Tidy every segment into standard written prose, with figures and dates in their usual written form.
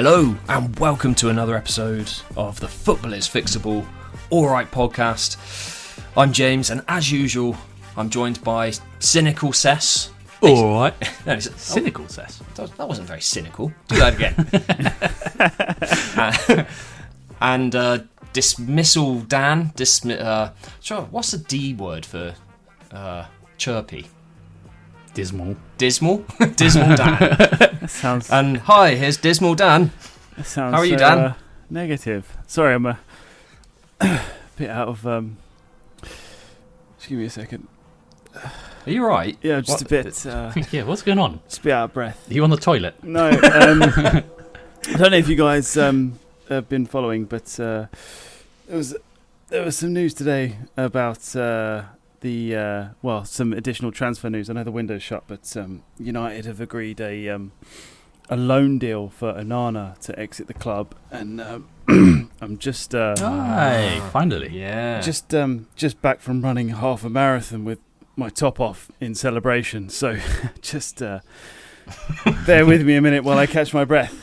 Hello and welcome to another episode of the Football is Fixable Alright podcast. I'm James and as usual I'm joined by cynical Cess. Alright. No, cynical Cess. That wasn't very cynical. Do that again. And dismissal Dan. What's the D word for chirpy? Dismal. Dismal Dan. Sounds. And hi, here's Dismal Dan. Sounds. How are you, Dan? Negative. Sorry, I'm a bit out of. Just give me a second. Are you right? Yeah, I'm just a bit. Yeah, what's going on? Just a bit out of breath. Are you on the toilet? No. I don't know if you guys have been following, but there was some news today about some additional transfer news. I know the window's shut, but United have agreed a loan deal for Onana to exit the club, and I'm just finally, yeah, just back from running half a marathon with my top off in celebration. So just bear with me a minute while I catch my breath.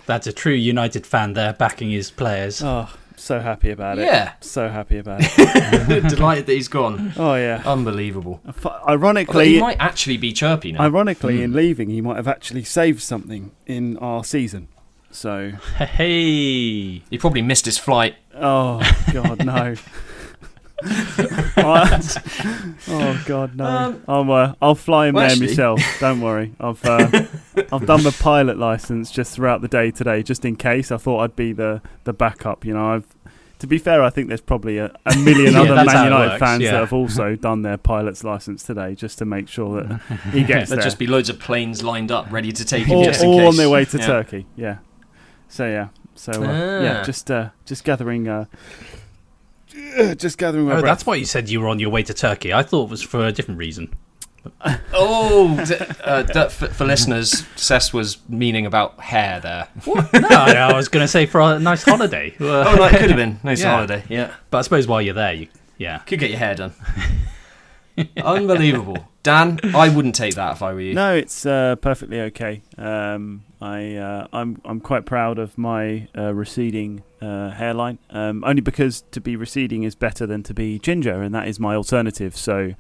That's a true United fan there, backing his players. Oh, so happy about it. Yeah, so happy about it. delighted that he's gone. Oh yeah, unbelievable. Ironically, he might actually be chirpy now. Ironically, in leaving, he might have actually saved something in our season. So hey, he probably missed his flight. Oh God, no. Oh God, no! I'll fly him there myself. Don't worry. I've done the pilot license just throughout the day today, just in case. I thought I'd be the backup. To be fair, I think there's probably a million other Man United fans that have also done their pilot's license today, just to make sure that he gets there. There'll just be loads of planes lined up, ready to take him, just in all case. on their way to Turkey. Yeah. So just gathering. Just gathering my breath. That's why you said you were on your way to Turkey. I thought it was for a different reason. For listeners, Cess was meaning about hair there. What? No, I was going to say for a nice holiday. That could have been nice holiday. Yeah, but I suppose while you're there, you could get your hair done. Unbelievable, Dan. I wouldn't take that if I were you. No, it's perfectly okay. I'm quite proud of my receding hairline. Only because to be receding is better than to be ginger, and that is my alternative. So,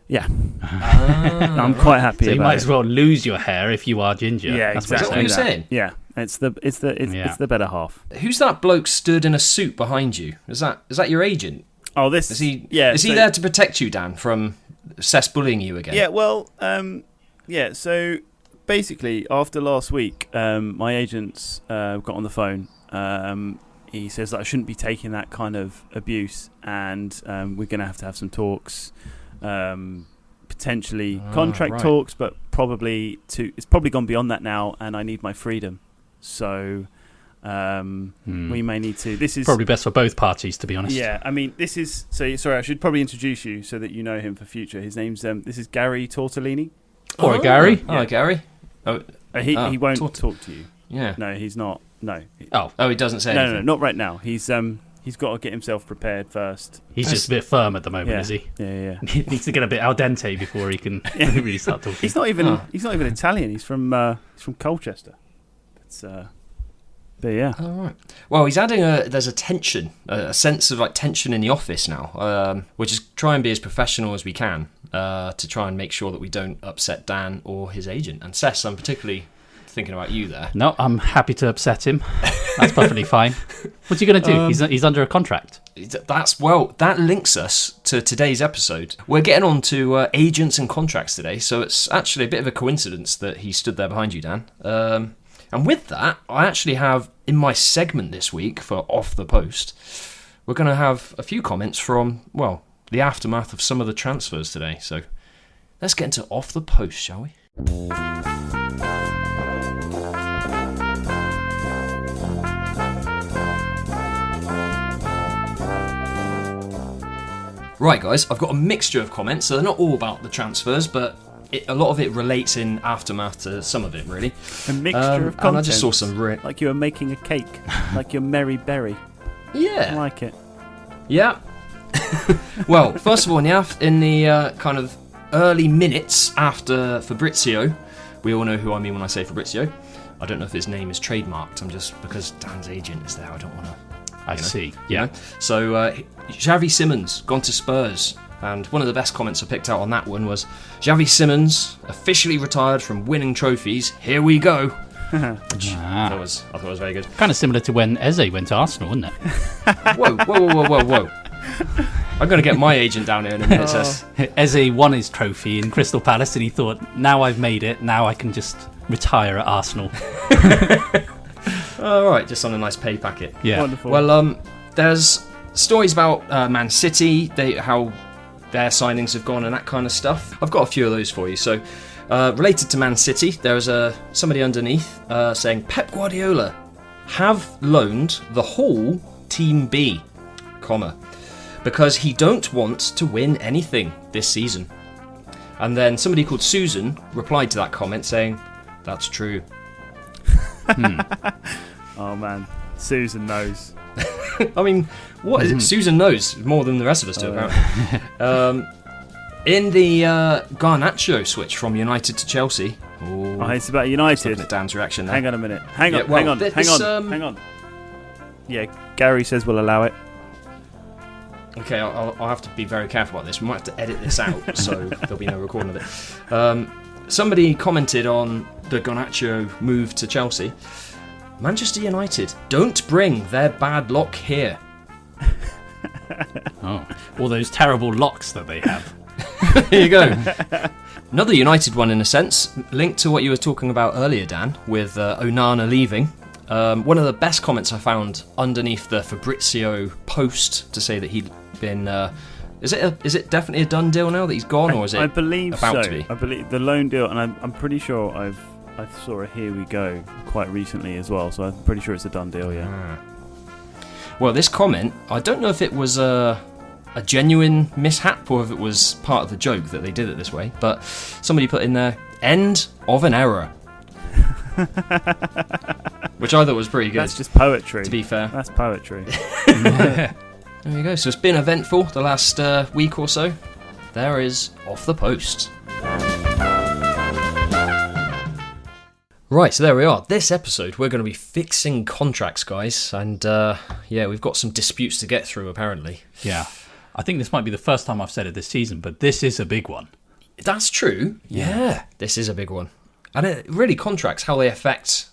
yeah, I'm quite happy. So you about might as well lose your hair if you are ginger. Yeah, exactly. Is that what you're saying? Yeah, it's the better half. Who's that bloke stood in a suit behind you? Is that your agent? Oh, this is he? Yeah, is he there to protect you, Dan, from Cess bullying you again? Yeah. Well, So basically, after last week, my agents got on the phone. He says that I shouldn't be taking that kind of abuse, and we're going to have some talks, potentially contract talks, but it's probably gone beyond that now, and I need my freedom. So we may need to. This is probably best for both parties, to be honest. Yeah, I mean, this is. So sorry, I should probably introduce you so that you know him for future. His name's this is Gary Tortellini. Or Gary. Yeah. Oh, Gary. He won't talk to you. Yeah. No, he's not. No. Oh, he doesn't say anything. No, not right now. He's got to get himself prepared first. He's just a bit firm at the moment, is he? Yeah. He needs to get a bit al dente before he can really start talking. He's not even Italian. He's from Colchester. But yeah. All right. Well, he's adding there's a tension, a sense of like tension in the office now, which is try and be as professional as we can to try and make sure that we don't upset Dan or his agent. And Cess, I'm particularly thinking about you there. No, I'm happy to upset him. That's perfectly fine. What's he going to do? He's under a contract. That links us to today's episode. We're getting on to agents and contracts today, so it's actually a bit of a coincidence that he stood there behind you, Dan. And with that, I actually have, in my segment this week for Off the Post, we're going to have a few comments from, the aftermath of some of the transfers today. So let's get into Off the Post, shall we? Right, guys, I've got a mixture of comments, so they're not all about the transfers, but a lot of it relates in aftermath to some of it, really. A mixture of content. And I just saw some... like you were making a cake. Like your Mary Berry. Yeah. I like it. Yeah. Well, first of all, in the kind of early minutes after Fabrizio, we all know who I mean when I say Fabrizio, I don't know if his name is trademarked. I'm just because Dan's agent is there. I don't want to. I see. You Yeah. know? So Xavi Simons gone to Spurs, and one of the best comments I picked out on that one was Xavi Simons officially retired from winning trophies. Here we go. Which I thought was very good. Kind of similar to when Eze went to Arsenal, wasn't it? Whoa. I'm going to get my agent down here in a minute, Sis. Eze won his trophy in Crystal Palace, and he thought, now I've made it, now I can just retire at Arsenal. All right, just on a nice pay packet. Yeah. Wonderful. Well, there's stories about Man City, how their signings have gone and that kind of stuff. I've got a few of those for you. So, related to Man City, there's somebody underneath saying Pep Guardiola have loaned the whole Team B, because he don't want to win anything this season. And then somebody called Susan replied to that comment saying, "That's true." Oh man, Susan knows. I mean, what is it? Susan knows more than the rest of us do, apparently. In the Garnacho switch from United to Chelsea. Oh, it's about United. Looking at Dan's reaction there. Hang on a minute. Hang on. Hang on. Yeah, Gary says we'll allow it. Okay, I'll have to be very careful about this. We might have to edit this out, so there'll be no recording of it. Somebody commented on the Garnacho move to Chelsea. Manchester United, don't bring their bad luck here. Oh, all those terrible locks that they have. Here you go. Another United one, in a sense, linked to what you were talking about earlier, Dan, with Onana leaving. One of the best comments I found underneath the Fabrizio post to say that he'd been... Is it definitely a done deal now that he's gone, or is it I believe about so. to be? I believe the loan deal, and I'm pretty sure I saw a Here We Go quite recently as well, so I'm pretty sure it's a done deal, yeah. Well, this comment, I don't know if it was a genuine mishap or if it was part of the joke that they did it this way, but somebody put in there, end of an era. Which I thought was pretty good. That's just poetry. To be fair. That's poetry. There you go. So it's been eventful the last week or so. There is Off the Post. Right, so there we are. This episode, we're going to be fixing contracts, guys. And we've got some disputes to get through, apparently. Yeah. I think this might be the first time I've said it this season, but this is a big one. That's true. Yeah, this is a big one. And it really contracts how they affect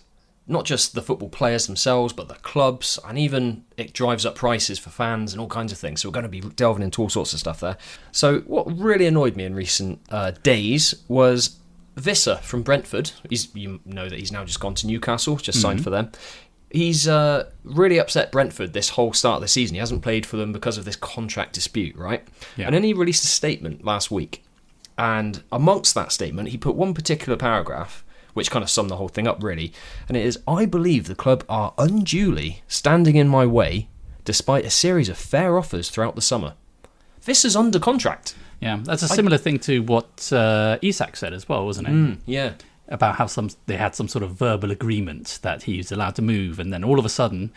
not just the football players themselves, but the clubs, and even it drives up prices for fans and all kinds of things. So we're going to be delving into all sorts of stuff there. So what really annoyed me in recent days was Visser from Brentford. You know that he's now just gone to Newcastle, just signed for them. He's really upset Brentford this whole start of the season. He hasn't played for them because of this contract dispute, right? Yeah. And then he released a statement last week. And amongst that statement, he put one particular paragraph, which kind of summed the whole thing up, really. And it is, I believe the club are unduly standing in my way, despite a series of fair offers throughout the summer. Visser's under contract. Yeah, that's a similar thing to what Isak said as well, wasn't it? Yeah. About how they had some sort of verbal agreement that he was allowed to move, and then all of a sudden,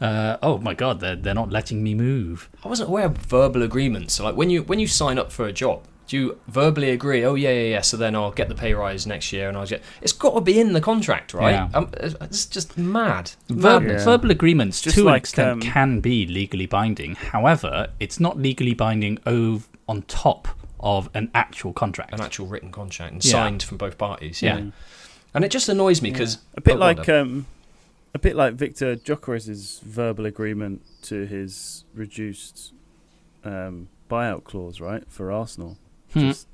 oh my God, they're not letting me move. I wasn't aware of verbal agreements. So like when you sign up for a job, do you verbally agree? Oh yeah. So then I'll get the pay rise next year, and it's got to be in the contract, right? Yeah. It's just mad. Verbal agreements, just to an extent, can be legally binding. However, it's not legally binding on top of an actual contract, an actual written contract, and signed from both parties. Yeah. And it just annoys me because a bit like Victor Gyökeres's verbal agreement to his reduced buyout clause, right, for Arsenal. Just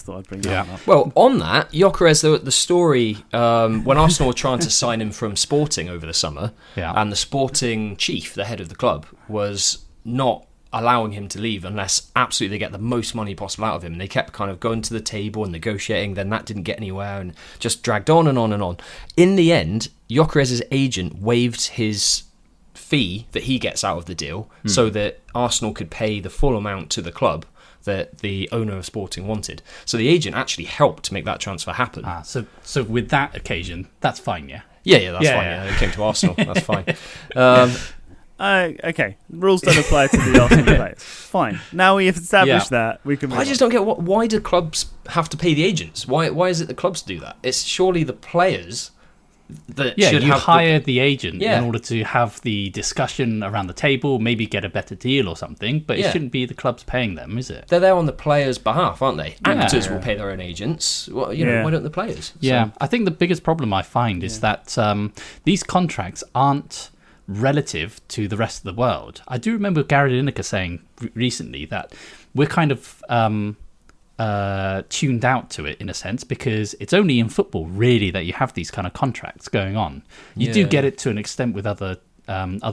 thought I'd bring that up. Well, on that, Gyökeres, the story when Arsenal were trying to sign him from Sporting over the summer, and the Sporting chief, the head of the club, was not allowing him to leave unless absolutely they get the most money possible out of him. And they kept kind of going to the table and negotiating, then that didn't get anywhere and just dragged on and on and on. In the end, Gyökeres' agent waived his fee that he gets out of the deal so that Arsenal could pay the full amount to the club that the owner of Sporting wanted. So the agent actually helped make that transfer happen. So with that occasion, that's fine, yeah? Yeah, that's fine. Yeah. He came to Arsenal. That's fine. Okay, rules don't apply to the Arsenal players. Fine. Now we've established that, we can move I just don't get why do clubs have to pay the agents? Why is it the clubs do that? It's surely the players that Yeah, should you have hire the agent Yeah. in order to have the discussion around the table, maybe get a better deal or something, but it Yeah. shouldn't be the clubs paying them, is it? They're there on the players' behalf, aren't they? Yeah. Actors will pay their own agents. Well, you know, Yeah. why don't the players? Yeah, So, I think the biggest problem I find is that these contracts aren't relative to the rest of the world. I do remember Gary Lineker saying recently that we're kind of tuned out to it in a sense because it's only in football really that you have these kind of contracts going on. You do Yeah. get it to an extent with other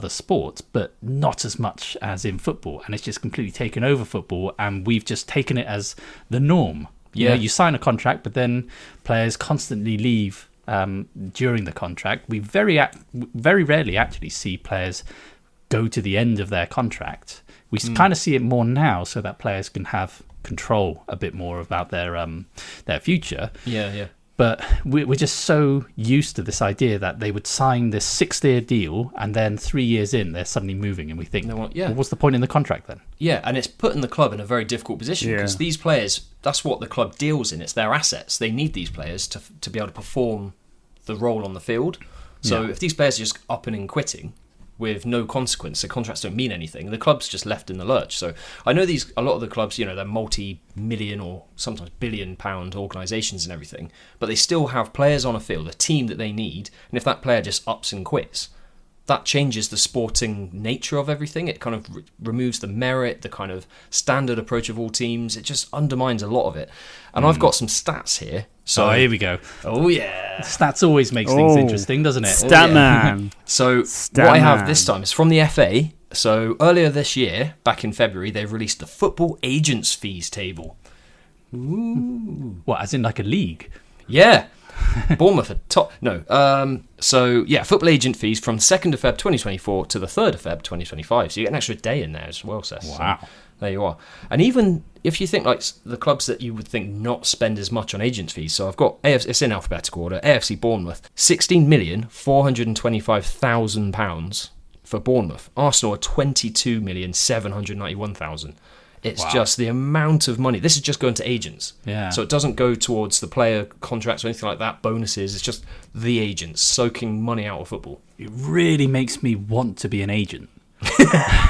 sports, but not as much as in football, and it's just completely taken over football, and we've just taken it as the norm. You know, you sign a contract, but then players constantly leave during the contract. We very rarely actually see players go to the end of their contract. We kind of see it more now, so that players can have control a bit more about their future. yeah. But we're just so used to this idea that they would sign this 6-year deal and then 3 years in, they're suddenly moving. And we think, well, what's the point in the contract then? Yeah, and it's putting the club in a very difficult position because these players, that's what the club deals in. It's their assets. They need these players to be able to perform the role on the field. So if these players are just upping and quitting with no consequence, the contracts don't mean anything. The club's just left in the lurch. So I know a lot of the clubs, you know, they're multi-million or sometimes billion-pound organisations and everything, but they still have players on a field, a team that they need. And if that player just ups and quits, that changes the sporting nature of everything. It kind of removes the merit, the kind of standard approach of all teams. It just undermines a lot of it. And I've got some stats here. So here we go. Oh, yeah. Stats always makes things interesting, doesn't it? Statman. So what I have this time is from the FA. So earlier this year, back in February, they released the football agents fees table. Ooh. What, as in like a league? Yeah. Bournemouth are top. No. Football agent fees from 2nd of Feb 2024 to the 3rd of Feb 2025. So you get an extra day in there as well, Seth. Wow. So there you are. And even if you think like the clubs that you would think not spend as much on agent fees, so I've got it's in alphabetical order. AFC Bournemouth, £16,425,000 for Bournemouth. Arsenal are £22,791,000. It's just the amount of money. This is just going to agents. Yeah. So it doesn't go towards the player contracts or anything like that, bonuses. It's just the agents soaking money out of football. It really makes me want to be an agent.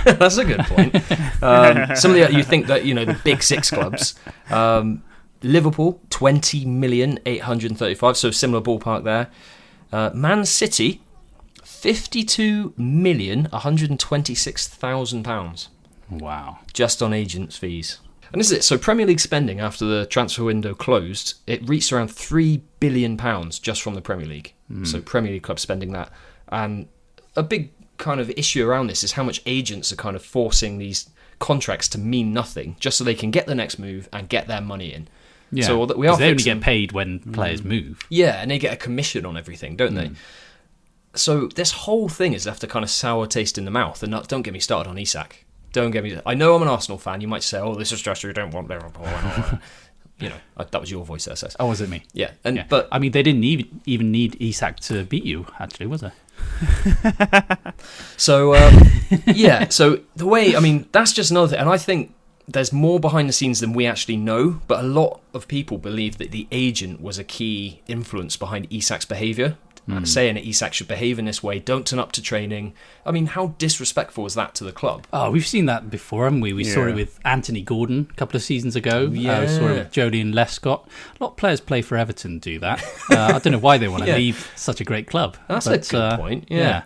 That's a good point. Some of you think that, you know, the big six clubs. Liverpool, 20,835,000, so similar ballpark there. Man City, £52,126,000. Wow. Just on agents' fees. And this is it. So Premier League spending after the transfer window closed, it reached around £3 billion just from the Premier League. So Premier League clubs spending that. And a big kind of issue around this is how much agents are kind of forcing these contracts to mean nothing just so they can get the next move and get their money in. Yeah, so we because they only get paid when players move. Yeah, and they get a commission on everything, don't they? So this whole thing has left a kind of sour taste in the mouth. And don't get me started on Isak. Don't get me. I know I'm an Arsenal fan. You might say, "Oh, this is just you don't want Liverpool." And all that. You know, that was your voice there, Seth. Oh, was it me? Yeah, but I mean, they didn't even need Isak to beat you, actually, was it? So So the way, I mean, that's just another thing, and I think there's more behind the scenes than we actually know. But a lot of people believe that the agent was a key influence behind Isak's behaviour. Saying that Isak should behave in this way, don't turn up to training. I mean, how disrespectful is that to the club? Oh, we've seen that before, haven't we? We saw it with Anthony Gordon a couple of seasons ago. We saw it with Jolien Lescott. A lot of players play for Everton do that. I don't know why they want to leave such a great club. That's a good point. Yeah.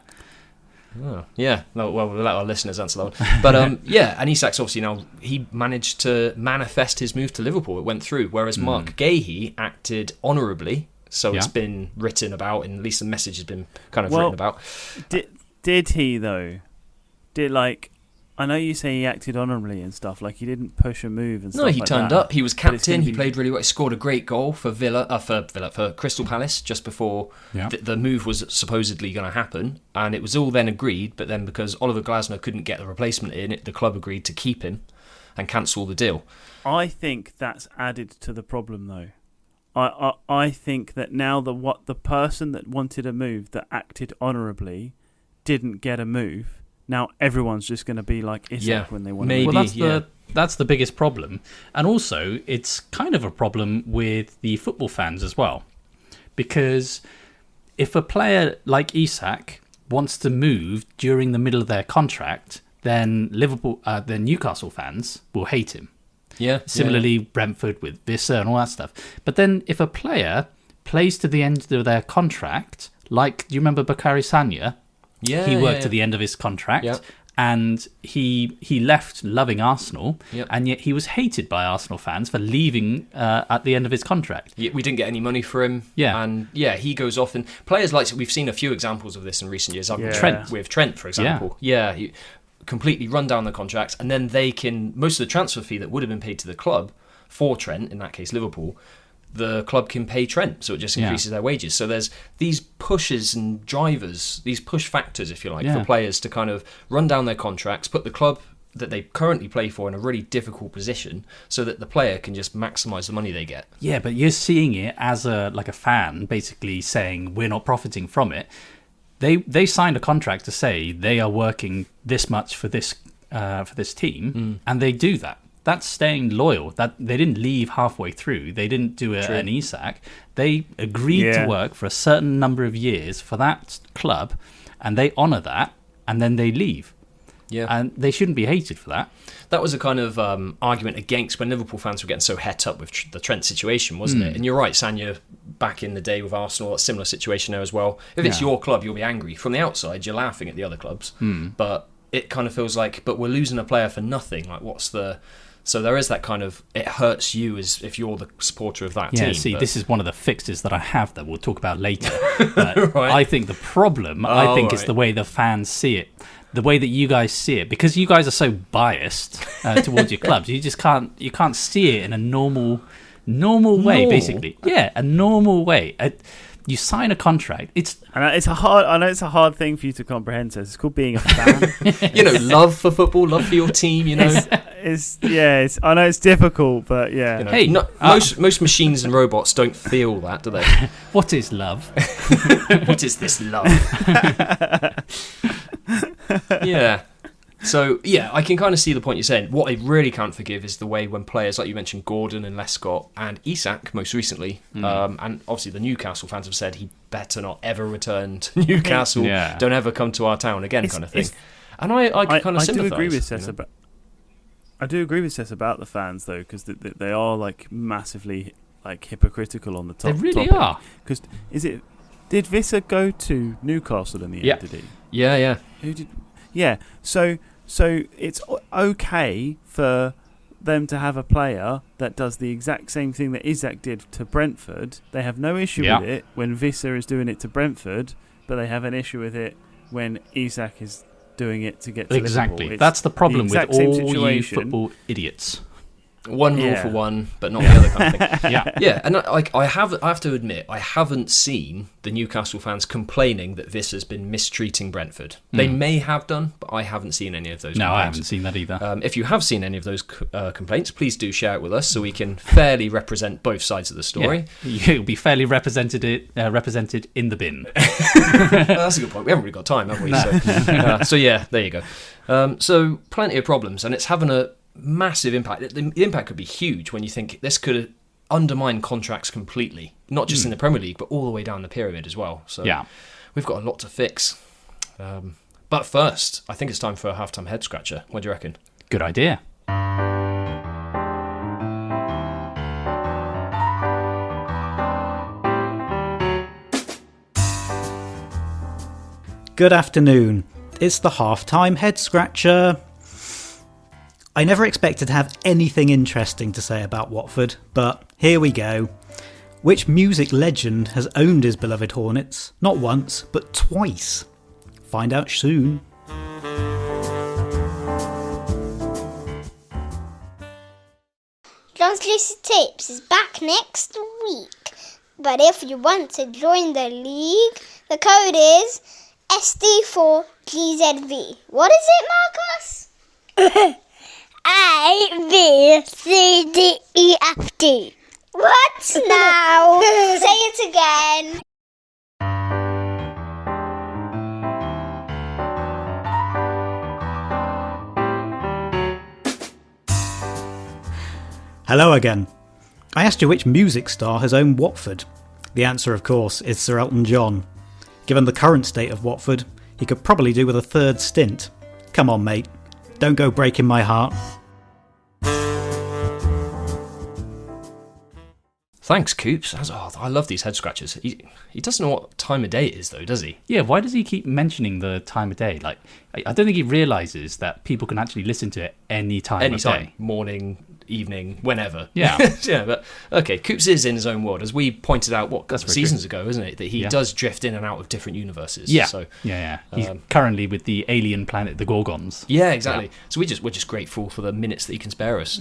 Oh, yeah. No, well, we'll let our listeners answer that one. But and Isak's obviously now, he managed to manifest his move to Liverpool. It went through, whereas Mark Gahey acted honourably. So it's been written about, and at least the message has been kind of written about. Did he, though? I know you say he acted honourably and stuff, like he didn't push a move and stuff. No, he like turned that. up. He was captain. He played really well. He scored a great goal for for Crystal Palace just before the move was supposedly going to happen, and it was all then agreed. But then because Oliver Glasner couldn't get the replacement in, the club agreed to keep him and cancel the deal. I think that's added to the problem, though. I think that now the person that wanted a move that acted honourably didn't get a move. Now everyone's just going to be like Isak when they want to. Well, that's the biggest problem, and also it's kind of a problem with the football fans as well, because if a player like Isak wants to move during the middle of their contract, then Newcastle fans will hate him. Yeah. Similarly, Brentford with Visser and all that stuff. But then if a player plays to the end of their contract, like, do you remember Bakary Sagna? Yeah. He worked to the end of his contract. Yeah. And he left loving Arsenal, Yep. and yet he was hated by Arsenal fans for leaving at the end of his contract. We didn't get any money for him. Yeah. And he goes off. And players like, we've seen a few examples of this in recent years. Trent. With Trent, for example. Yeah. He completely run down the contracts, and then they can, most of the transfer fee that would have been paid to the club for Trent, in that case Liverpool, the club can pay Trent, so it just increases their wages. So there's these pushes and drivers, these push factors, if you like, for players to kind of run down their contracts, put the club that they currently play for in a really difficult position, so that the player can just maximise the money they get. Yeah, but you're seeing it as a fan, basically saying we're not profiting from it. They signed a contract to say they are working this much for this team, and they do that. That's staying loyal. That they didn't leave halfway through. They didn't do an Isak. They agreed to work for a certain number of years for that club, and they honour that, and then they leave. Yeah, and they shouldn't be hated for that. That was a kind of argument against when Liverpool fans were getting so het up with the Trent situation, wasn't it? And you're right, Sagna, back in the day with Arsenal, a similar situation there as well. If it's your club, you'll be angry. From the outside, you're laughing at the other clubs. But it kind of feels like, but we're losing a player for nothing. Like, what's the... So there is that kind of, it hurts you as if you're the supporter of that team. Yeah, see, this is one of the fixes that I have that we'll talk about later. Right. I think the problem, is the way the fans see it. The way that you guys see it. Because you guys are so biased towards your clubs, you can't see it in a normal way, basically. Yeah, a normal way. You sign a contract. I know it's a hard thing for you to comprehend. So it's called being a fan. Love for football, love for your team. I know it's difficult, but yeah. Hey, most machines and robots don't feel that, do they? What is love? What is this love? Yeah. So, I can kind of see the point you're saying. What I really can't forgive is the way when players, like you mentioned, Gordon and Lescott and Isak, most recently, and obviously the Newcastle fans have said he better not ever return to Newcastle, don't ever come to our town again, kind of thing. And I kind of sympathise. I do agree with Seth about... I do agree with Seth about the fans, though, because they are like massively like hypocritical on the top. They really topic. are. Because did Visser go to Newcastle in the end? Did he? Yeah. Who did? Yeah. So it's okay for them to have a player that does the exact same thing that Isak did to Brentford. They have no issue with it when Visser is doing it to Brentford, but they have an issue with it when Isak is doing it to get to Liverpool. That's the problem with all you football idiots. One rule for one, but not the other kind of thing. Yeah. And I have to admit, I haven't seen the Newcastle fans complaining that this has been mistreating Brentford. They may have done, but I haven't seen any of those. No, I haven't seen that either. If you have seen any of those complaints, please do share it with us so we can fairly represent both sides of the story. Yeah. You'll be fairly represented in the bin. That's a good point. We haven't really got time, have we? No. So there you go. So plenty of problems, and it's having a massive impact. The impact could be huge when you think this could undermine contracts completely, not just in the Premier League, but all the way down the pyramid as well. So we've got a lot to fix. But first, I think it's time for a halftime head scratcher. What do you reckon? Good idea. Good afternoon. It's the halftime head scratcher. I never expected to have anything interesting to say about Watford, but here we go. Which music legend has owned his beloved Hornets, not once, but twice? Find out soon. John's Lucid Tapes is back next week. But if you want to join the league, the code is SD4GZV. What is it, Marcus? A, B, C, D, E, F, D. What now? Say it again. Hello again. I asked you which music star has owned Watford. The answer, of course, is Sir Elton John. Given the current state of Watford, he could probably do with a third stint. Come on, mate. Don't go breaking my heart. Thanks, Coops. I love these head scratchers. He doesn't know what time of day it is, though, does he? Yeah, why does he keep mentioning the time of day? Like, I don't think he realises that people can actually listen to it any time of day. Morning, evening, whenever. Yeah. Yeah, but okay, Coops is in his own world. As we pointed out, seasons ago, isn't it? That he does drift in and out of different universes. Yeah. So, yeah. He's currently with the alien planet, the Gorgons. Yeah, exactly. Yeah. So we're just grateful for the minutes that he can spare us.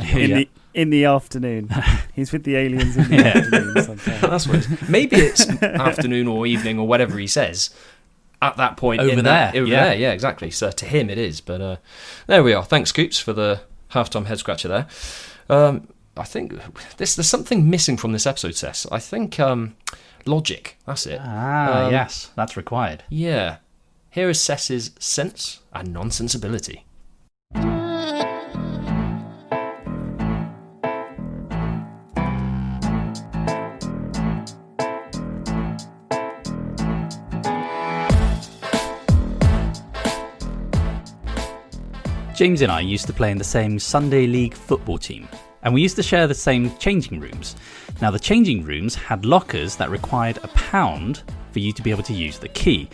In the afternoon. He's with the aliens in the afternoon sometimes. That's what it is. Maybe it's afternoon or evening or whatever he says at that point. Over there, yeah, exactly. So to him it is. But there we are. Thanks, Coops, for the halftime head scratcher there. I think there's something missing from this episode, Sess. I think logic. That's it. Yes, that's required. Yeah. Here is Sess's sense and nonsensibility. James and I used to play in the same Sunday League football team, and we used to share the same changing rooms. Now, the changing rooms had lockers that required £1 for you to be able to use the key.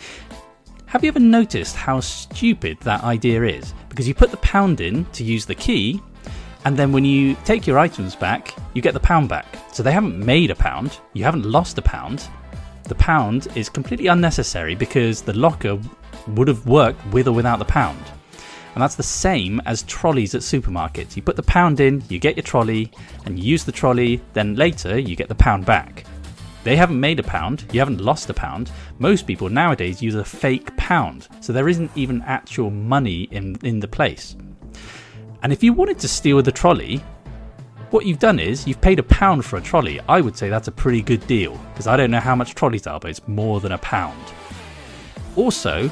Have you ever noticed how stupid that idea is? Because you put the £1 in to use the key, and then when you take your items back, you get the £1 back. So they haven't made £1, you haven't lost £1. The £1 is completely unnecessary because the locker would have worked with or without the £1. And that's the same as trolleys at supermarkets. You put the £1 in, you get your trolley, and you use the trolley, then later you get the £1 back. They haven't made £1, you haven't lost £1. Most people nowadays use a fake £1, so there isn't even actual money in the place. And if you wanted to steal the trolley, what you've done is you've paid £1 for a trolley. I would say that's a pretty good deal, because I don't know how much trolleys are, but it's more than £1. Also,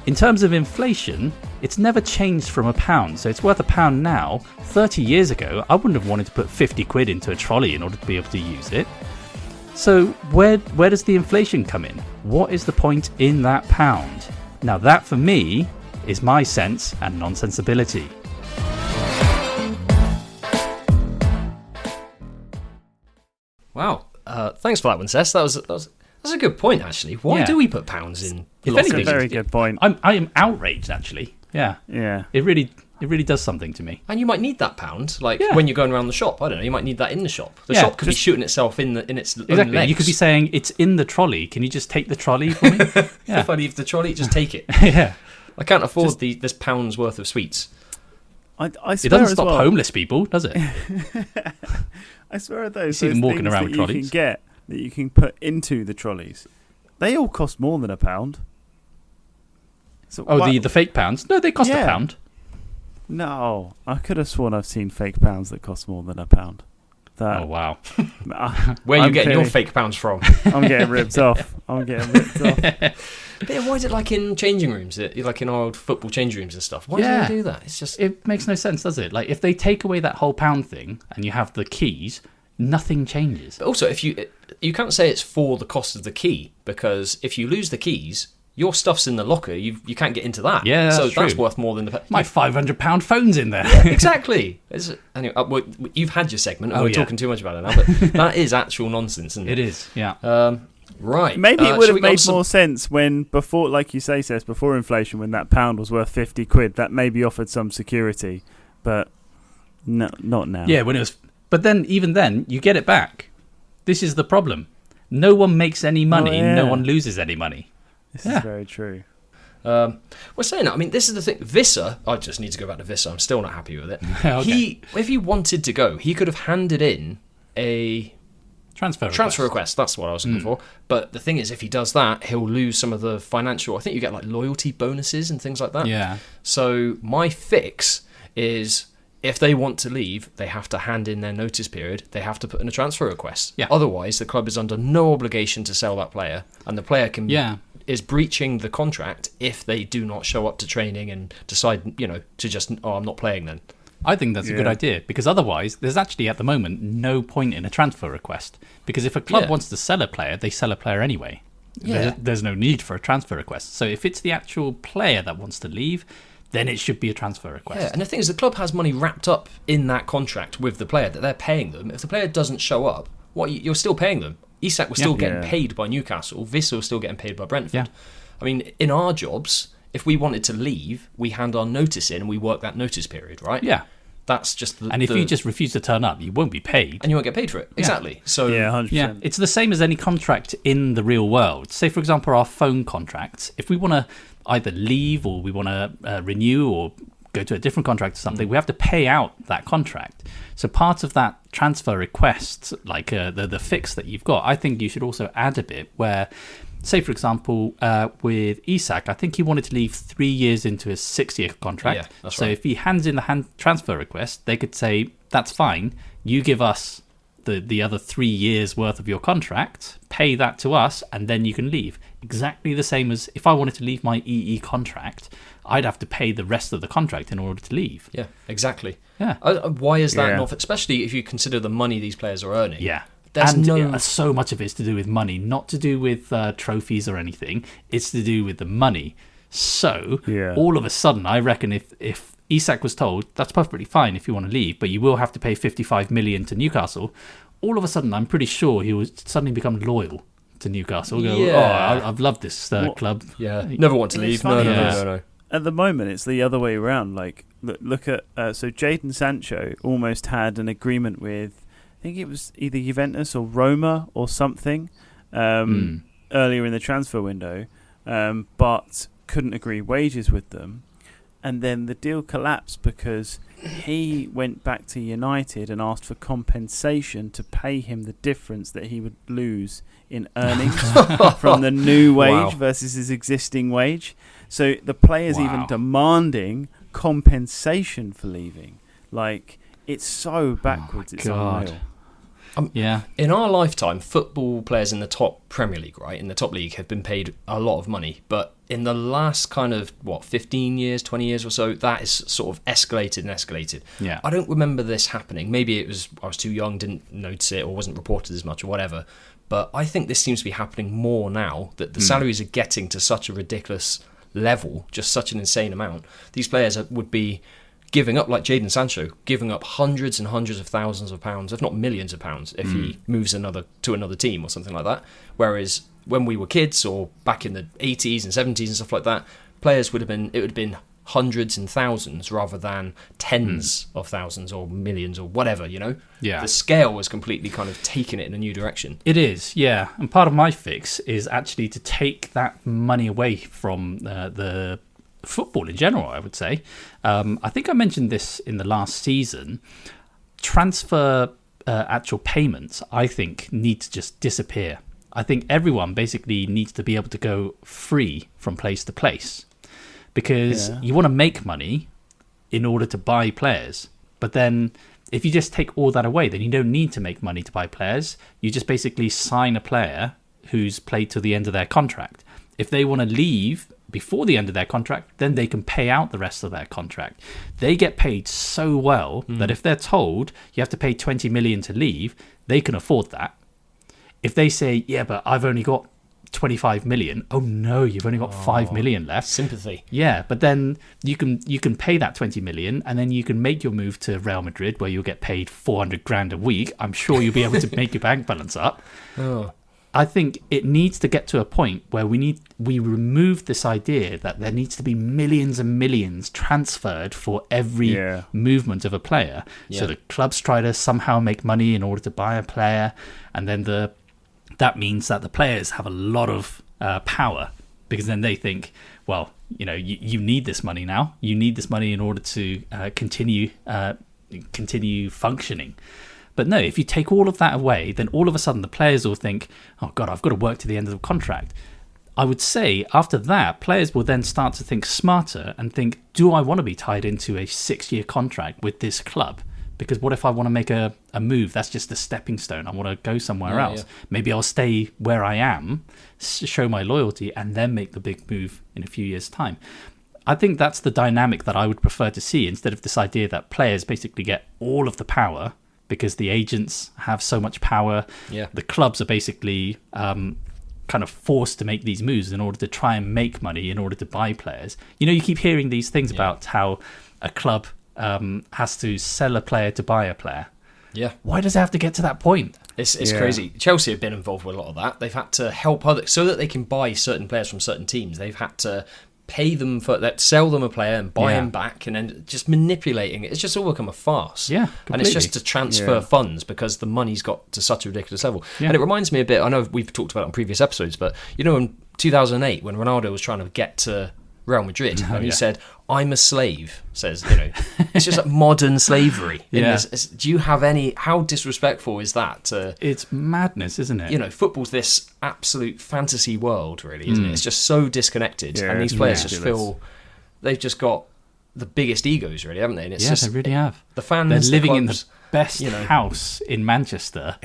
in terms of inflation, it's never changed from £1, so it's worth £1 now. 30 years ago, I wouldn't have wanted to put 50 quid into a trolley in order to be able to use it. So where does the inflation come in? What is the point in that £1? Now that, for me, is my sense and nonsensibility. Wow. Thanks for that one, Sess. That's a good point, actually. Why do we put pounds in? If That's anything, a very good point. I am outraged, actually. Yeah. Yeah. It really does something to me. And you might need that £1, when you're going around the shop. I don't know. You might need that in the shop. The shop could be shooting itself in its own legs. You could be saying, "It's in the trolley. Can you just take the trolley for me?" Yeah. If I leave the trolley, just take it. Yeah. I can't afford this £1's worth of sweets. I swear it doesn't as stop well, homeless people, does it? I swear at those see them walking things around that with you trolleys. can get that you can put into the trolleys. They all cost more than £1. So the fake pounds? No, they cost £1. No, I could have sworn I've seen fake pounds that cost more than £1. Oh wow! Where are you getting your fake pounds from? I'm getting ripped off. But why is it like in changing rooms? Like in old football changing rooms and stuff? Why do they do that? It's just it makes no sense, does it? Like if they take away that whole £1 thing and you have the keys, nothing changes. But also, if you can't say it's for the cost of the key, because if you lose the keys, your stuff's in the locker. You can't get into that. Yeah, so that's true. That's worth more than my £500 phone's in there. Yeah, exactly. Anyway, you've had your segment, and we're talking too much about it now. But that is actual nonsense, isn't it? It is. Yeah. Right. Maybe it would have made more sense when before, like you say, Seth, before inflation, when that £1 was worth 50 quid, that maybe offered some security, but no, not now. Yeah, when it was. But then, even then, you get it back. This is the problem. No one makes any money. No one loses any money. This is very true. We're saying that. I mean, this is the thing. Visser, I just need to go back to Visser. I'm still not happy with it. Okay. If he wanted to go, he could have handed in a transfer request. That's what I was looking for. But the thing is, if he does that, he'll lose some of the financial. I think you get like loyalty bonuses and things like that. Yeah. So my fix is, if they want to leave, they have to hand in their notice period. They have to put in a transfer request. Yeah. Otherwise, the club is under no obligation to sell that player, and the player is breaching the contract if they do not show up to training and decide, to just, I'm not playing then. I think that's a good idea, because otherwise there's actually at the moment no point in a transfer request, because if a club wants to sell a player, they sell a player anyway. there's no need for a transfer request. So if it's the actual player that wants to leave, then it should be a transfer request. Yeah, and the thing is, the club has money wrapped up in that contract with the player that they're paying them. If the player doesn't show up, you're still paying them. Isak was still getting paid by Newcastle. Wissa was still getting paid by Brentford. Yeah. I mean, in our jobs, if we wanted to leave, we hand our notice in and we work that notice period, right? Yeah. That's just and if you just refuse to turn up, you won't be paid. And you won't get paid for it. Exactly. So 100%. Yeah, it's the same as any contract in the real world. Say, for example, our phone contracts. If we want to either leave or we want to renew or go to a different contract or something, we have to pay out that contract. So part of that transfer request, like the fix that you've got, I think you should also add a bit where, say, for example, with Isak, I think he wanted to leave 3 years into his 6-year contract. Yeah, that's so right. if he hands in the transfer request, they could say, that's fine, you give us the other 3 years worth of your contract, pay that to us, and then you can leave. Exactly the same as if I wanted to leave my EE contract, I'd have to pay the rest of the contract in order to leave. Yeah, exactly. Yeah. Why is that not... Especially if you consider the money these players are earning. Yeah. There's so much of it's to do with money, not to do with trophies or anything. It's to do with the money. So all of a sudden, I reckon if Isak was told, that's perfectly fine if you want to leave, but you will have to pay 55 million to Newcastle, all of a sudden, I'm pretty sure he would suddenly become loyal to Newcastle. I've loved this club. Yeah, never want to leave. No. At the moment, it's the other way around. Like, look at so Jadon Sancho almost had an agreement with, I think it was either Juventus or Roma or something earlier in the transfer window, but couldn't agree wages with them. And then the deal collapsed because he went back to United and asked for compensation to pay him the difference that he would lose in earnings from the new wage versus his existing wage. So the player's even demanding compensation for leaving. Like, it's so backwards. It's unreal. In our lifetime, football players in the top Premier League, right, in the top league, have been paid a lot of money. But in the last 15 years, 20 years or so, that is sort of escalated. Yeah. I don't remember this happening. Maybe I was too young, didn't notice it, or wasn't reported as much or whatever. But I think this seems to be happening more now, that the salaries are getting to such a ridiculous level, just such an insane amount. These players would be giving up, like Jadon Sancho, giving up hundreds and hundreds of thousands of pounds, if not millions of pounds, if he moves to another team or something like that. Whereas when we were kids, or back in the 80s and 70s and stuff like that, players would have been hundreds and thousands rather than tens of thousands or millions or whatever, you know? Yeah. The scale was completely kind of taking it in a new direction. It is, yeah. And part of my fix is actually to take that money away from the football in general, I would say. I think I mentioned this in the last season. Transfer actual payments, I think, need to just disappear. I think everyone basically needs to be able to go free from place to place, because you want to make money in order to buy players. But then if you just take all that away, then you don't need to make money to buy players. You just basically sign a player who's played to the end of their contract. If they want to leave before the end of their contract, then they can pay out the rest of their contract. They get paid so well that if they're told you have to pay 20 million to leave, they can afford that. If they say, yeah, but I've only got 25 million, oh no, you've only got 5 million left. Sympathy. Yeah, but then you can pay that 20 million, and then you can make your move to Real Madrid, where you'll get paid 400 grand a week. I'm sure you'll be able to make your bank balance up. I think it needs to get to a point where we remove this idea that there needs to be millions and millions transferred for every movement of a player. So the clubs try to somehow make money in order to buy a player, and then that means that the players have a lot of power, because then they think, well, you know, you need this money now. You need this money in order to continue functioning. But no, if you take all of that away, then all of a sudden the players will think, oh God, I've got to work to the end of the contract. I would say after that, players will then start to think smarter and think, do I want to be tied into a 6-year contract with this club? Because what if I want to make a move? That's just a stepping stone. I want to go somewhere else. Yeah. Maybe I'll stay where I am, show my loyalty, and then make the big move in a few years' time. I think that's the dynamic that I would prefer to see, instead of this idea that players basically get all of the power because the agents have so much power. Yeah. The clubs are basically kind of forced to make these moves in order to try and make money in order to buy players. You keep hearing these things about how a club has to sell a player to buy a player. Yeah. Why does it have to get to that point? It's crazy. Chelsea have been involved with a lot of that. They've had to help others so that they can buy certain players from certain teams. They've had to pay them for that, sell them a player and buy him back, and then just manipulating it. It's just all become a farce. Yeah, and it's just to transfer funds because the money's got to such a ridiculous level. Yeah. And it reminds me a bit. I know we've talked about it on previous episodes, but in 2008 when Ronaldo was trying to get to Real Madrid, and he said, "I'm a slave." Says, it's just like modern slavery. Do you have any? How disrespectful is that? It's madness, isn't it? Football's this absolute fantasy world, really, isn't it? It's just so disconnected, and these players just feel they've just got the biggest egos, really, haven't they? And it's they really have. The fans, they're living in clubs, the best house in Manchester.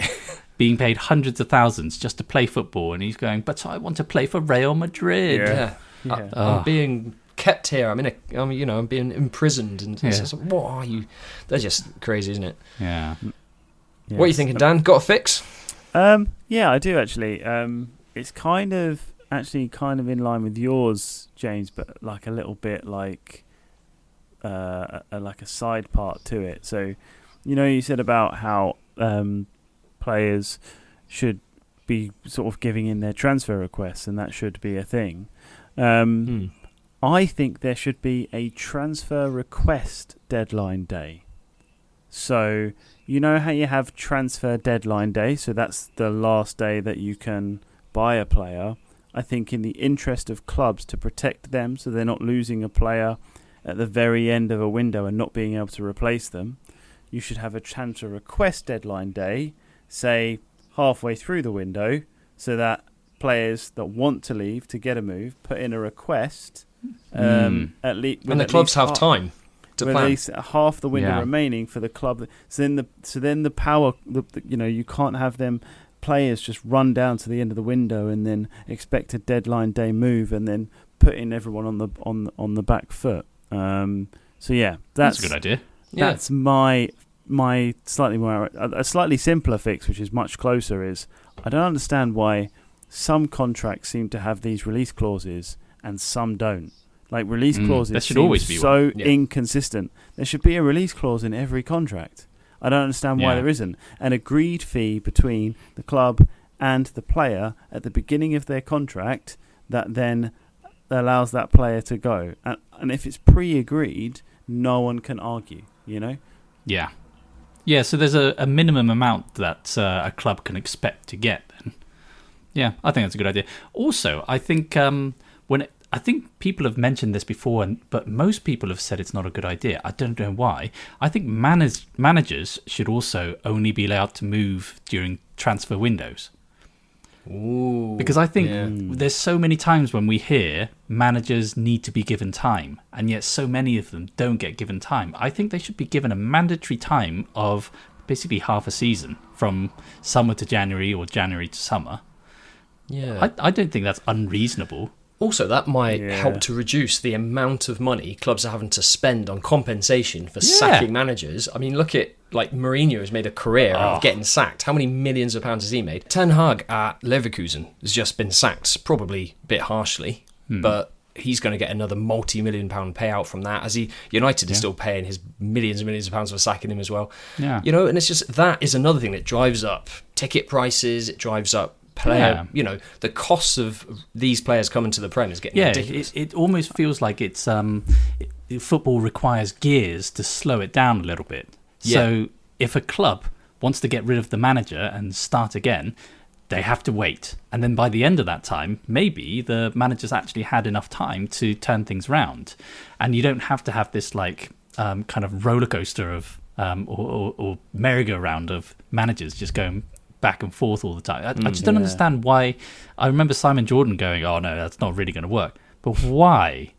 Being paid hundreds of thousands just to play football, and he's going, "But I want to play for Real Madrid." I'm being kept here. I'm being imprisoned, and it's just, what are you? They're just crazy, isn't it? Yeah. What are you thinking, Dan? Got a fix? Yeah, I do actually. It's kind of in line with yours, James, but like a little bit like a side part to it. So, you said about how players should be sort of giving in their transfer requests, and that should be a thing. I think there should be a transfer request deadline day. So, how you have transfer deadline day, so that's the last day that you can buy a player. I think in the interest of clubs to protect them so they're not losing a player at the very end of a window and not being able to replace them, you should have a transfer request deadline day, say halfway through the window, so that players that want to leave to get a move put in a request at least, and the clubs have time to plan. At least half the window remaining for the club. So then the power, you can't have them players just run down to the end of the window and then expect a deadline day move and then putting everyone on the back foot. So that's a good idea. That's my a slightly simpler fix, which is much closer. Is I don't understand why some contracts seem to have these release clauses and some don't. Like release clauses should always be so inconsistent. There should be a release clause in every contract. I don't understand why there isn't. An agreed fee between the club and the player at the beginning of their contract that then allows that player to go. And if it's pre-agreed, no one can argue, Yeah. Yeah, so there's a minimum amount that a club can expect to get then. Yeah, I think that's a good idea. Also, I think I think people have mentioned this before, but most people have said it's not a good idea. I don't know why. I think managers should also only be allowed to move during transfer windows. Ooh, because I think there's so many times when we hear managers need to be given time, and yet so many of them don't get given time. I think they should be given a mandatory time of basically half a season, from summer to January or January to summer. Yeah, I don't think that's unreasonable. Also, that might help to reduce the amount of money clubs are having to spend on compensation for sacking managers. I mean, look at, Mourinho has made a career out of getting sacked. How many millions of pounds has he made? Ten Hag at Leverkusen has just been sacked, probably a bit harshly, but he's going to get another multi-million-pound payout from that, as United is still paying his millions and millions of pounds for sacking him as well. Yeah. And it's just, that is another thing that drives up ticket prices, it drives up player, the costs of these players coming to the Prem is getting ridiculous. It almost feels like it's football requires gears to slow it down a little bit. So if a club wants to get rid of the manager and start again, they have to wait, and then by the end of that time, maybe the manager's actually had enough time to turn things round, and you don't have to have this kind of roller coaster of or merry-go-round of managers just going back and forth all the time. I just don't understand why. I remember Simon Jordan going, "Oh no, that's not really going to work." But why?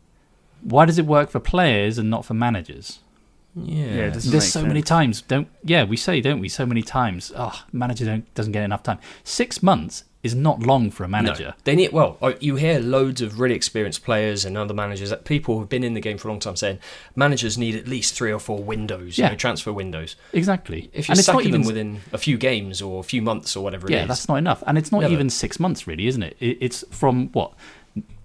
Why does it work for players and not for managers? Yeah, there's so many times. We say, don't we? So many times, manager doesn't get enough time. 6 months is not long for a manager. No, they need. Well, you hear loads of really experienced players and other managers, people who've been in the game for a long time, saying managers need at least 3 or 4 windows, transfer windows. Exactly. If you're sacking them within a few games or a few months or whatever it is. Yeah, that's not enough. And it's not even 6 months, really, isn't it? It's from,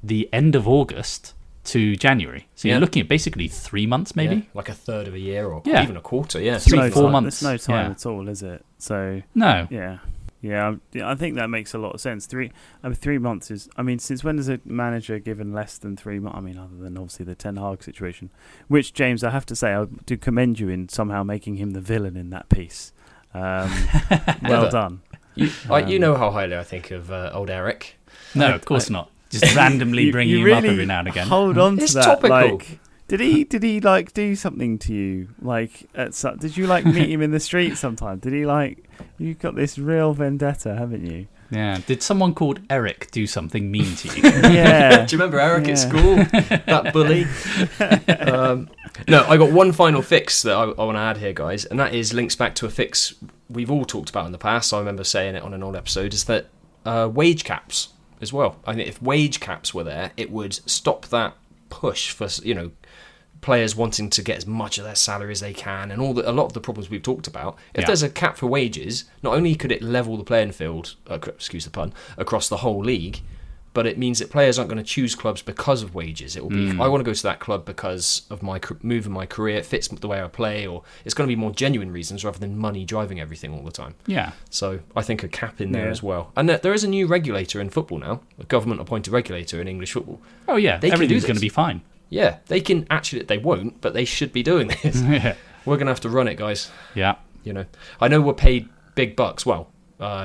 the end of August to January. So you're looking at basically 3 months, maybe? Yeah, like a third of a year or even a quarter, 3-4 months. There's no time at all, is it? So no. Yeah, I think that makes a lot of sense. 3 months is... I mean, since when is a manager given less than 3 months? I mean, other than obviously the Ten Hag situation, which, James, I have to say, I do commend you in somehow making him the villain in that piece. Well done. You know how highly I think of old Eric. No, of course not. Just randomly bringing him up every now and again. Hold on to it's that. Topical. Did he like do something to you? Like did you like meet him in the street sometime? Did he like? You've got this real vendetta, haven't you? Yeah. Did someone called Eric do something mean to you? Yeah. Do you remember Eric at school? That bully. No, I got one final fix that I want to add here, guys, and that links back to a fix we've all talked about in the past. I remember saying it on an old episode. Is that wage caps as well? I think if wage caps were there, it would stop that push for players wanting to get as much of their salary as they can, and a lot of the problems we've talked about. If there's a cap for wages, not only could it level the playing field, excuse the pun, across the whole league, but it means that players aren't going to choose clubs because of wages. It will be, I want to go to that club because of my move in my career, it fits the way I play, or it's going to be more genuine reasons rather than money driving everything all the time. Yeah. So I think a cap in there as well. And there is a new regulator in football now, a government-appointed regulator in English football. Oh, yeah. Everything's going to be fine. Yeah, they can actually, they won't, but they should be doing this. Yeah. We're going to have to run it, guys. Yeah. I know we're paid big bucks. Well,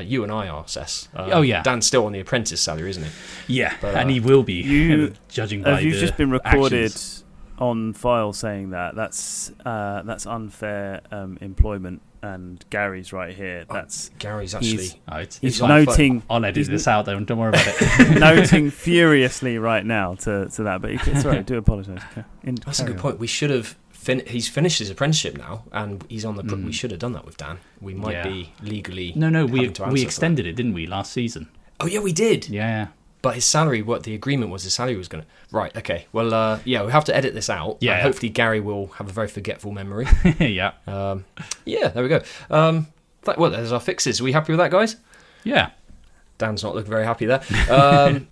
you and I are, Sess. Oh, yeah. Dan's still on the apprentice salary, isn't he? Yeah, but, and he will be, judging by you've just been recorded actions. On file saying that's unfair employment, and Gary's right here. Gary's actually... He's noting... I'll edit this out, though, and don't worry about it. Noting furiously right now to that, but sorry, I do apologise. That's a good point. We should have... he's finished his apprenticeship now, and he's on the... We should have done that with Dan. We might be legally... No, we extended it, didn't we, last season? Oh, yeah, we did. Yeah. But his salary, what the agreement was, his salary was going to... Right, okay. Well, we have to edit this out. Yeah. Hopefully Gary will have a very forgetful memory. Yeah. There we go. There's our fixes. Are we happy with that, guys? Yeah. Dan's not looking very happy there.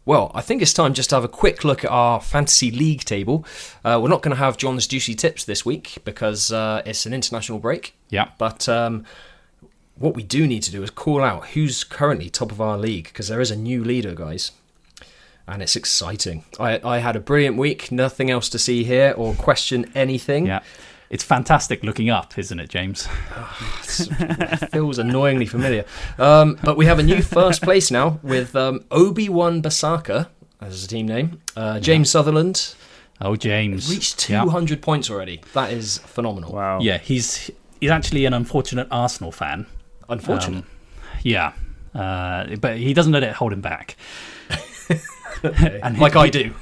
Well, I think it's time just to have a quick look at our fantasy league table. We're not going to have John's juicy tips this week because it's an international break. Yeah. But what we do need to do is call out who's currently top of our league, because there is a new leader, guys. And it's exciting. I had a brilliant week. Nothing else to see here or question anything. Yeah. It's fantastic looking up, isn't it, James? It feels annoyingly familiar. But we have a new first place now with Obi-Wan Basaka as a team name. James Sutherland. Oh, James. Reached 200 points already. That is phenomenal. Wow. Yeah, he's actually an unfortunate Arsenal fan. Unfortunate? Yeah. But he doesn't let it hold him back. Okay. Like I do.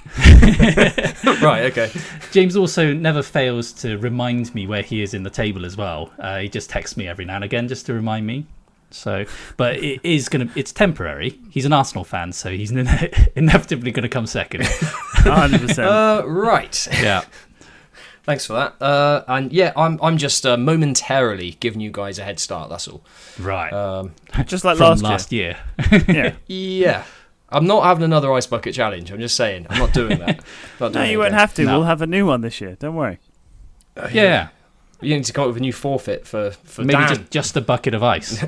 Right, okay. James also never fails to remind me where he is in the table as well. He just texts me every now and again just to remind me. So, but it's temporary. He's an Arsenal fan, so he's inevitably going to come second. 100%. Right. Yeah. Thanks for that. And yeah, I'm just momentarily giving you guys a head start. That's all. Right. Just like last year. Yeah. Yeah. I'm not having another ice bucket challenge. I'm just saying. I'm not doing that. No, you won't have to. No. We'll have a new one this year. Don't worry. Yeah. You need to come up with a new forfeit for maybe Dan. just a bucket of ice.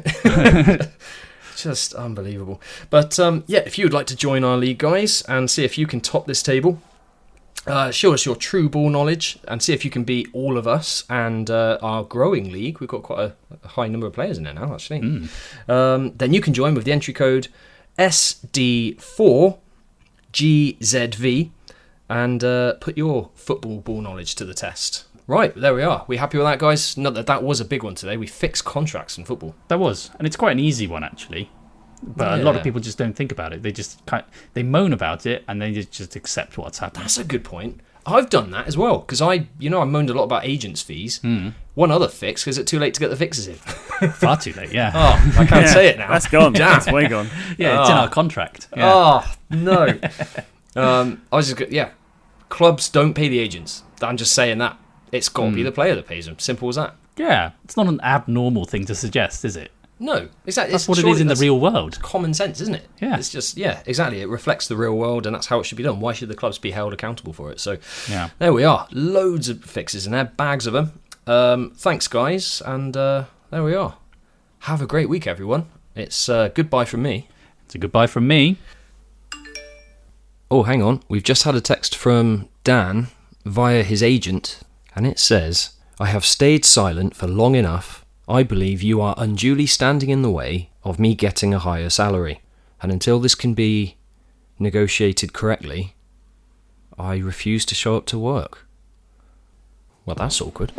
Just unbelievable. But if you'd like to join our league, guys, and see if you can top this table, show us your true ball knowledge and see if you can beat all of us and our growing league. We've got quite a high number of players in there now, actually. Then you can join with the entry code SD4GZV and put your football ball knowledge to the test. Right, there we are. We happy with that, guys? Not that was a big one today. We fixed contracts in football. That was, and it's quite an easy one actually. But a lot of people just don't think about it. They just they moan about it and they just accept what's happening. That's a good point. I've done that as well, because I moaned a lot about agents' fees. One other fix, because it's too late to get the fixes in. Far too late, yeah. Oh, I can't say it now. That's gone. That's way gone. Yeah, it's in our contract. Yeah. Oh, no. I was just, clubs don't pay the agents. I'm just saying that. It's got to be the player that pays them. Simple as that. Yeah, it's not an abnormal thing to suggest, is it? No, exactly. That's what it is in the real world. Common sense, isn't it? Yeah. It's just, exactly. It reflects the real world, and that's how it should be done. Why should the clubs be held accountable for it? So, there we are. Loads of fixes in there, bags of them. Thanks, guys, and there we are. Have a great week, everyone. It's goodbye from me. It's a goodbye from me. Oh, hang on. We've just had a text from Dan via his agent, and it says, I have stayed silent for long enough. I believe you are unduly standing in the way of me getting a higher salary, and until this can be negotiated correctly, I refuse to show up to work. Well, that's awkward.